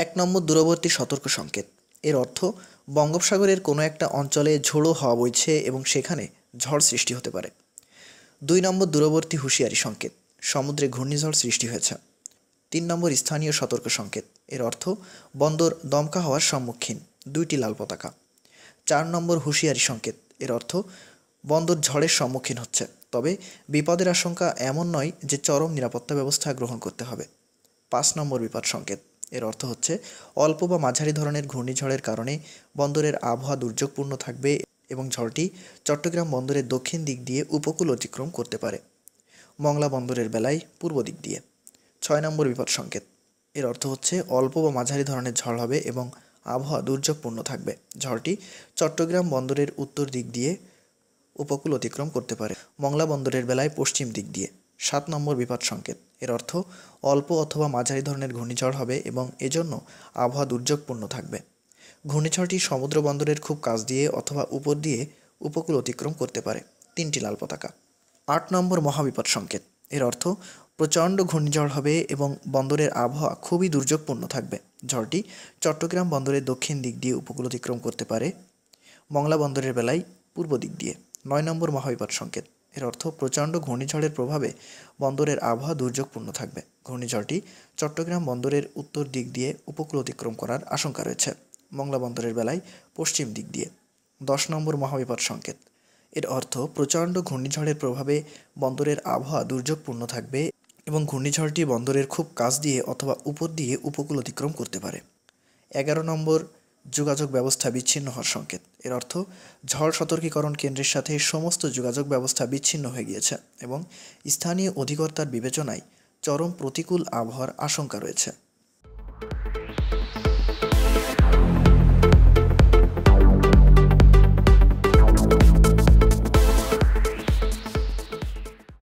এক নম্বর দূরবর্তী সতর্ক সংকেত। এর অর্থ বঙ্গোপসাগরের কোনো একটা অঞ্চলে ঝোড়ো হাওয়া বইছে এবং সেখানে ঝড় সৃষ্টি হতে পারে। ২ নম্বর দূরবর্তী হুঁশিয়ারি সংকেত। সমুদ্রে ঘূর্ণিঝড় সৃষ্টি হয়েছে। ৩ নম্বর স্থানীয় সতর্ক সংকেত। এর অর্থ বন্দর দমকা হওয়ার সম্মুখীন, ২টি লাল পতাকা। ৪ নম্বর হুঁশিয়ারি সংকেত। এর অর্থ বন্দর ঝড়ের সম্মুখীন হচ্ছে, তবে বিপদের আশঙ্কা এমন নয় যে চরম নিরাপত্তা ব্যবস্থা গ্রহণ করতে হবে। ৫ নম্বর বিপদ সংকেত। এর অর্থ হচ্ছে অল্প বা মাঝারি ধরনের ঘূর্ণিঝড়ের কারণে বন্দরের আবহাওয়া দুর্যোগপূর্ণ থাকবে এবং ঝড়টি চট্টগ্রাম বন্দরের দক্ষিণ দিক দিয়ে উপকূল অতিক্রম করতে পারে, মংলা বন্দরের বেলায় পূর্ব দিক দিয়ে। ৬ নম্বর বিপদ সংকেত। এর অর্থ হচ্ছে অল্প বা মাঝারি ধরনের ঝড় হবে এবং আবহাওয়া দুর্যোগপূর্ণ থাকবে। ঝড়টি চট্টগ্রাম বন্দরের উত্তর দিক দিয়ে উপকূল অতিক্রম করতে পারে, মংলা বন্দরের বেলায় পশ্চিম দিক দিয়ে। ৭ নম্বর বিপদ সংকেত। এর অর্থ অল্প অথবা মাঝারি ধরনের ঘূর্ণিঝড় হবে এবং এজন্য আবহাওয়া দুর্যোগপূর্ণ থাকবে। ঘূর্ণিঝড়টি সমুদ্র বন্দরের খুব কাছ দিয়ে অথবা উপর দিয়ে উপকূল অতিক্রম করতে পারে, ৩টি লাল পতাকা। ৮ নম্বর মহাবিপদ সংকেত। এর অর্থ প্রচণ্ড ঘূর্ণিঝড় হবে এবং বন্দরের আবহাওয়া খুবই দুর্যোগপূর্ণ থাকবে। ঝড়টি চট্টগ্রাম বন্দরের দক্ষিণ দিক দিয়ে উপকূল অতিক্রম করতে পারে, মংলা বন্দরের বেলায় পূর্ব দিক দিয়ে। ৯ নম্বর মহাবিপদ সংকেত। এর অর্থ প্রচণ্ড ঘূর্ণিঝড়ের প্রভাবে বন্দরের আবহাওয়া দুর্যোগপূর্ণ থাকবে। ঘূর্ণিঝড়টি চট্টগ্রাম বন্দরের উত্তর দিক দিয়ে উপকূল অতিক্রম করার আশঙ্কা রয়েছে, মংলা বন্দরের বেলায় পশ্চিম দিক দিয়ে। ১০ নম্বর মহাবিপদ সংকেত। এর অর্থ প্রচণ্ড ঘূর্ণিঝড়ের প্রভাবে বন্দরের আবহাওয়া দুর্যোগপূর্ণ থাকবে এবং ঘূর্ণিঝড়টি বন্দরের খুব কাছ দিয়ে অথবা উপর দিয়ে উপকূল অতিক্রম করতে পারে। ১১ নম্বর যোগাযোগ ব্যবস্থা বিচ্ছিন্ন হওয়ার সংকেত। এর অর্থ ঝড় সতর্কীকরণ কেন্দ্রের সাথে সমস্ত যোগাযোগ ব্যবস্থা বিচ্ছিন্ন হয়ে গিয়েছে এবং স্থানীয় অধিকর্তার বিবেচনায় চরম প্রতিকূল আবহাওয়ার আশঙ্কা রয়েছে।